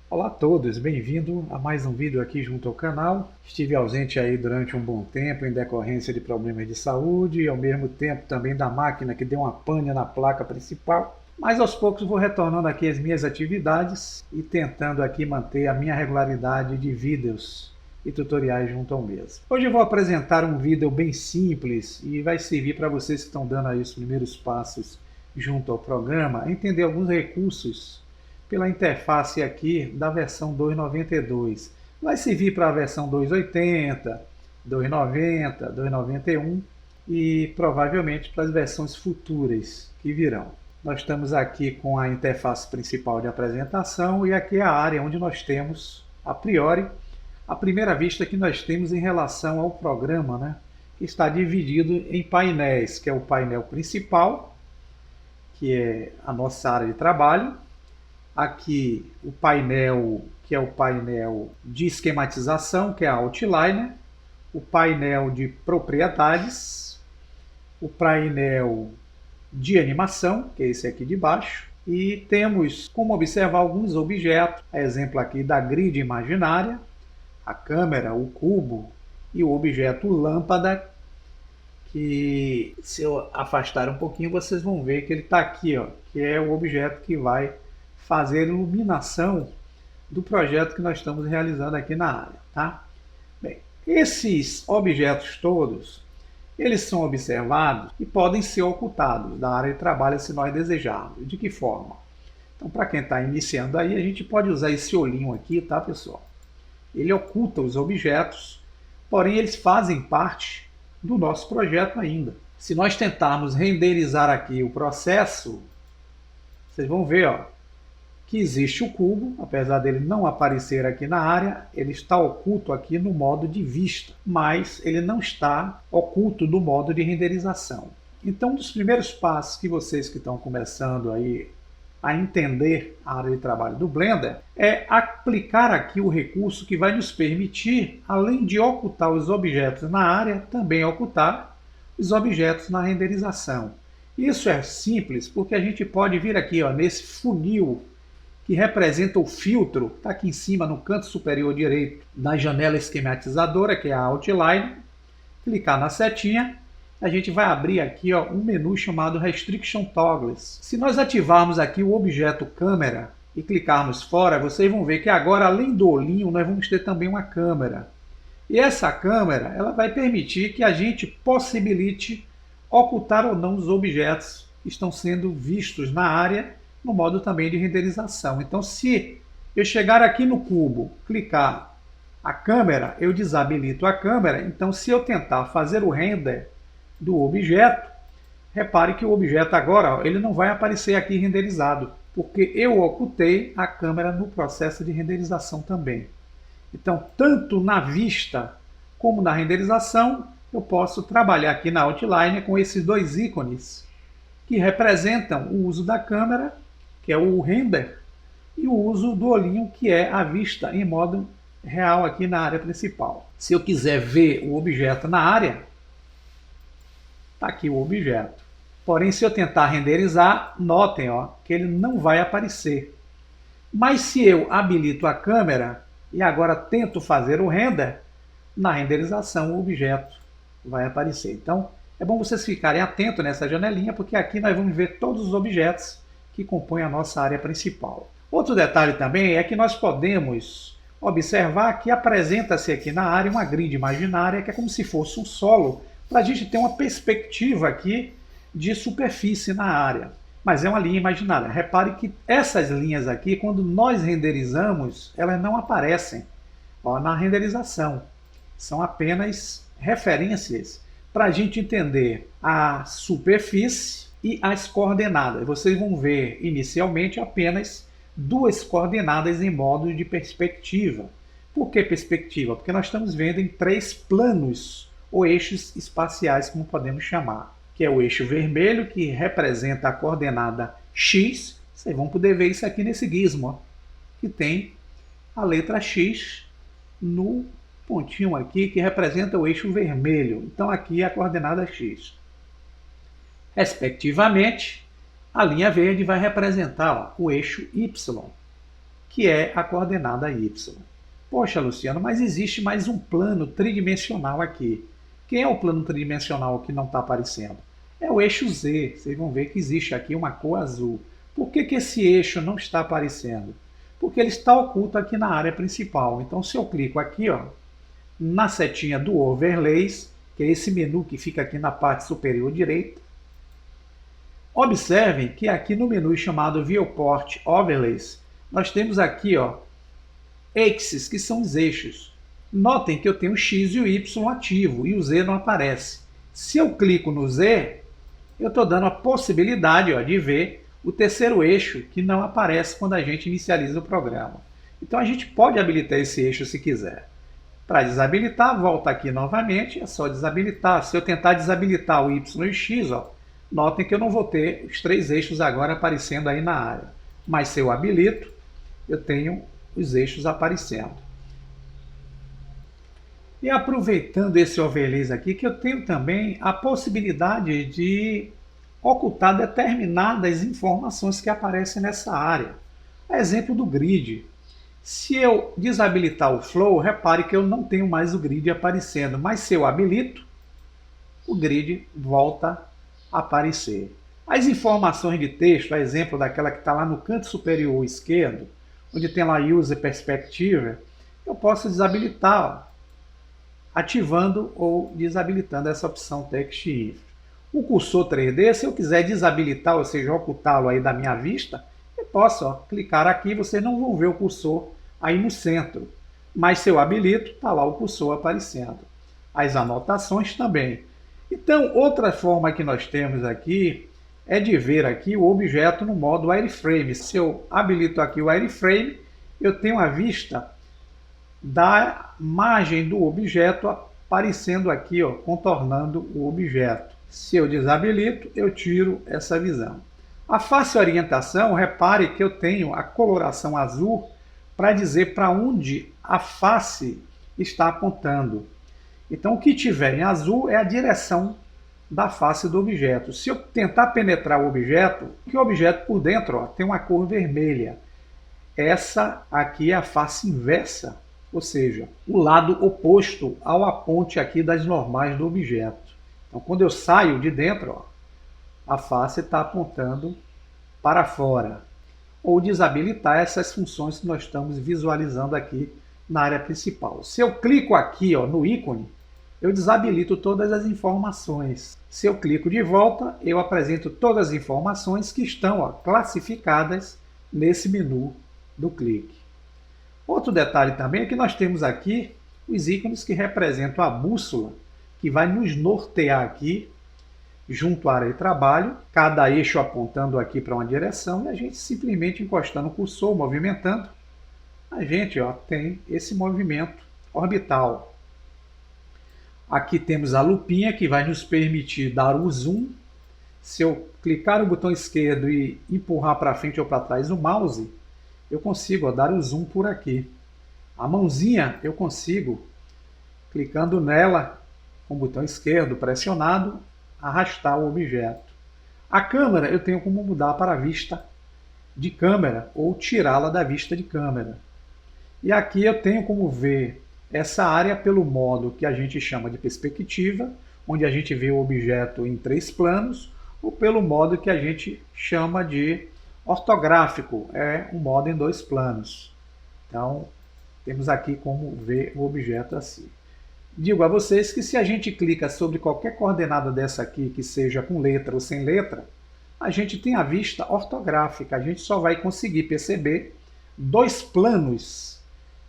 Olá a todos, bem-vindo a mais um vídeo aqui junto ao canal. Estive ausente aí durante um bom tempo em decorrência de problemas de saúde e ao mesmo tempo também da máquina que deu uma pane na placa principal. Mas aos poucos vou retornando aqui às minhas atividades e tentando aqui manter a minha regularidade de vídeos e tutoriais junto ao mesmo. Hoje eu vou apresentar um vídeo bem simples e vai servir para vocês que estão dando aí os primeiros passos junto ao programa a entender alguns recursos pela interface aqui da versão 2.92. Vai servir para a versão 2.80, 2.90, 2.91 e provavelmente para as versões futuras que virão. Nós estamos aqui com a interface principal de apresentação e aqui é a área onde nós temos, a priori, a primeira vista que nós temos em relação ao programa, né? Que está dividido em painéis, que é o painel principal, que é a nossa área de trabalho. Aqui o painel, que é o painel de esquematização, que é a Outliner, o painel de propriedades, o painel de animação, que é esse aqui de baixo, e temos como observar alguns objetos, exemplo aqui da grid imaginária, a câmera, o cubo e o objeto lâmpada, que se eu afastar um pouquinho vocês vão ver que ele está aqui, ó, que é o objeto que vai fazer a iluminação do projeto que nós estamos realizando aqui na área, tá? Bem, esses objetos todos, eles são observados e podem ser ocultados da área de trabalho se nós desejarmos. De que forma? Então, para quem está iniciando aí, a gente pode usar esse olhinho aqui, tá, pessoal? Ele oculta os objetos, porém eles fazem parte do nosso projeto ainda. Se nós tentarmos renderizar aqui o processo, vocês vão ver, ó, que existe o cubo, apesar dele não aparecer aqui na área, ele está oculto aqui no modo de vista, mas ele não está oculto no modo de renderização. Então, um dos primeiros passos que vocês que estão começando aí a entender a área de trabalho do Blender é aplicar aqui o recurso que vai nos permitir, além de ocultar os objetos na área, também ocultar os objetos na renderização. Isso é simples porque a gente pode vir aqui, ó, nesse funil que representa o filtro, está aqui em cima no canto superior direito da janela esquematizadora, que é a Outline. Clicar na setinha, a gente vai abrir aqui, ó, um menu chamado Restriction Toggles. Se nós ativarmos aqui o objeto câmera e clicarmos fora, vocês vão ver que agora, além do olhinho, nós vamos ter também uma câmera. E essa câmera ela vai permitir que a gente possibilite ocultar ou não os objetos que estão sendo vistos na área, no modo também de renderização. Então, se eu chegar aqui no cubo, clicar a câmera, eu desabilito a câmera. Então, se eu tentar fazer o render do objeto, repare que o objeto agora, ó, ele não vai aparecer aqui renderizado, porque eu ocultei a câmera no processo de renderização também. Então, tanto na vista como na renderização, eu posso trabalhar aqui na Outline com esses dois ícones que representam o uso da câmera, que é o render, e o uso do olhinho, que é a vista em modo real aqui na área principal. Se eu quiser ver o objeto na área, está aqui o objeto. Porém, se eu tentar renderizar, notem, ó, que ele não vai aparecer. Mas se eu habilito a câmera e agora tento fazer o render, na renderização o objeto vai aparecer. Então, é bom vocês ficarem atentos nessa janelinha, porque aqui nós vamos ver todos os objetos que compõem a nossa área principal. Outro detalhe também é que nós podemos observar que apresenta-se aqui na área uma grid imaginária, que é como se fosse um solo, para a gente ter uma perspectiva aqui de superfície na área. Mas é uma linha imaginária. Repare que essas linhas aqui, quando nós renderizamos, elas não aparecem, ó, na renderização. São apenas referências para a gente entender a superfície e as coordenadas. Vocês vão ver inicialmente apenas duas coordenadas em modo de perspectiva. Por que perspectiva? Porque nós estamos vendo em três planos ou eixos espaciais, como podemos chamar, que é o eixo vermelho, que representa a coordenada X. Vocês vão poder ver isso aqui nesse gizmo, ó, que tem a letra X no pontinho aqui que representa o eixo vermelho. Então aqui é a coordenada x. Respectivamente, a linha verde vai representar o eixo y, que é a coordenada y. Poxa, Luciano, mas existe mais um plano tridimensional aqui. Quem é o plano tridimensional que não está aparecendo? É o eixo z. Vocês vão ver que existe aqui uma cor azul. Por que esse eixo não está aparecendo? Porque ele está oculto aqui na área principal. Então, se eu clico aqui, ó, na setinha do Overlays, que é esse menu que fica aqui na parte superior direita, observem que aqui no menu chamado Viewport Overlays, nós temos aqui, ó, Axes, que são os eixos. Notem que eu tenho o X e o Y ativo e o Z não aparece. Se eu clico no Z, eu estou dando a possibilidade, ó, de ver o terceiro eixo que não aparece quando a gente inicializa o programa. Então a gente pode habilitar esse eixo se quiser. Para desabilitar, volta aqui novamente, é só desabilitar. Se eu tentar desabilitar o Y e o X, ó, notem que eu não vou ter os três eixos agora aparecendo aí na área. Mas se eu habilito, eu tenho os eixos aparecendo. E aproveitando esse overlays aqui, que eu tenho também a possibilidade de ocultar determinadas informações que aparecem nessa área. Exemplo do grid. Se eu desabilitar o flow, repare que eu não tenho mais o grid aparecendo, mas se eu habilito, o grid volta a aparecer. As informações de texto, a exemplo daquela que está lá no canto superior esquerdo, onde tem lá User Perspective, eu posso desabilitar, ó, ativando ou desabilitando essa opção Text If. O cursor 3D, se eu quiser desabilitar, ou seja, ocultá-lo aí da minha vista, eu posso, ó, clicar aqui, vocês não vão ver o cursor aí no centro. Mas se eu habilito, está lá o cursor aparecendo. As anotações também. Então, outra forma que nós temos aqui é de ver aqui o objeto no modo wireframe. Se eu habilito aqui o wireframe, eu tenho a vista da margem do objeto aparecendo aqui, ó, contornando o objeto. Se eu desabilito, eu tiro essa visão. A face orientação, repare que eu tenho a coloração azul para dizer para onde a face está apontando. Então, o que tiver em azul é a direção da face do objeto. Se eu tentar penetrar o objeto por dentro, ó, tem uma cor vermelha. Essa aqui é a face inversa, ou seja, o lado oposto ao aponte aqui das normais do objeto. Então, quando eu saio de dentro, ó, a face está apontando para fora. Ou desabilitar essas funções que nós estamos visualizando aqui na área principal. Se eu clico aqui, ó, no ícone, eu desabilito todas as informações. Se eu clico de volta, eu apresento todas as informações que estão, ó, classificadas nesse menu do clique. Outro detalhe também é que nós temos aqui os ícones que representam a bússola, que vai nos nortear aqui junto à área de trabalho, cada eixo apontando aqui para uma direção, e a gente simplesmente encostando o cursor, movimentando, a gente, ó, tem esse movimento orbital. Aqui temos a lupinha que vai nos permitir dar o zoom. Se eu clicar no botão esquerdo e empurrar para frente ou para trás o mouse, eu consigo, ó, dar o zoom por aqui. A mãozinha eu consigo, clicando nela com o botão esquerdo pressionado, arrastar o objeto. A câmera eu tenho como mudar para a vista de câmera ou tirá-la da vista de câmera. E aqui eu tenho como ver essa área pelo modo que a gente chama de perspectiva, onde a gente vê o objeto em 3 planos, ou pelo modo que a gente chama de ortográfico, é um modo em 2 planos. Então, temos aqui como ver o objeto assim. Digo a vocês que se a gente clica sobre qualquer coordenada dessa aqui, que seja com letra ou sem letra, a gente tem a vista ortográfica. A gente só vai conseguir perceber 2 planos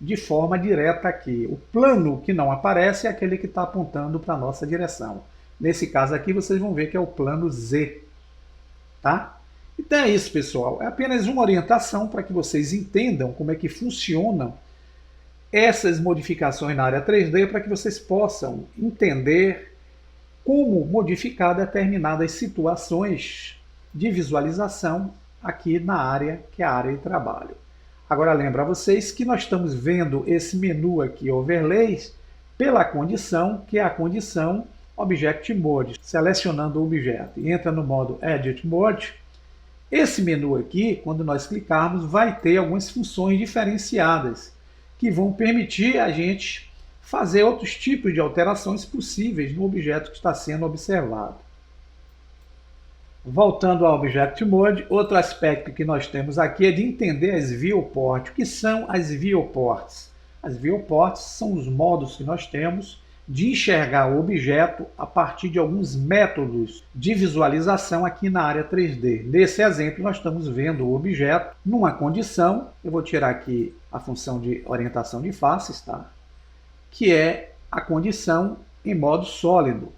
de forma direta aqui. O plano que não aparece é aquele que está apontando para a nossa direção. Nesse caso aqui, vocês vão ver que é o plano Z. Tá? Então é isso, pessoal. É apenas uma orientação para que vocês entendam como é que funcionam essas modificações na área 3D, para que vocês possam entender como modificar determinadas situações de visualização aqui na área que é a área de trabalho. Agora lembro a vocês que nós estamos vendo esse menu aqui, Overlays, pela condição, que é a condição Object Mode. Selecionando o objeto e entra no modo Edit Mode, esse menu aqui, quando nós clicarmos, vai ter algumas funções diferenciadas que vão permitir a gente fazer outros tipos de alterações possíveis no objeto que está sendo observado. Voltando ao Object Mode, outro aspecto que nós temos aqui é de entender as viewports. O que são as viewports? As viewports são os modos que nós temos de enxergar o objeto a partir de alguns métodos de visualização aqui na área 3D. Nesse exemplo, nós estamos vendo o objeto numa condição, eu vou tirar aqui a função de orientação de faces, tá? Que é a condição em modo sólido.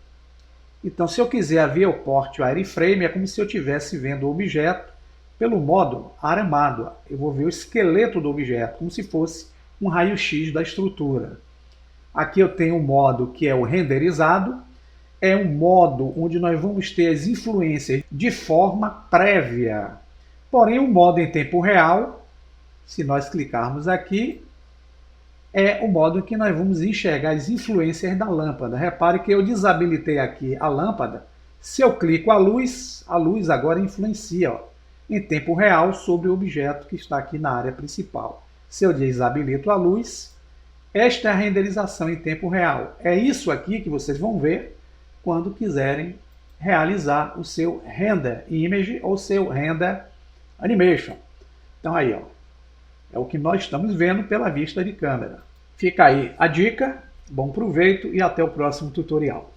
Então, se eu quiser a viewport wireframe, é como se eu estivesse vendo o objeto pelo modo aramado. Eu vou ver o esqueleto do objeto, como se fosse um raio-x da estrutura. Aqui eu tenho um modo que é o renderizado, é um modo onde nós vamos ter as influências de forma prévia. Porém, o modo em tempo real, se nós clicarmos aqui, é o modo em que nós vamos enxergar as influências da lâmpada. Repare que eu desabilitei aqui a lâmpada. Se eu clico a luz agora influencia em tempo real sobre o objeto que está aqui na área principal. Se eu desabilito a luz, esta é a renderização em tempo real. É isso aqui que vocês vão ver quando quiserem realizar o seu render image ou seu render animation. Então aí, ó, é o que nós estamos vendo pela vista de câmera. Fica aí a dica, bom proveito e até o próximo tutorial.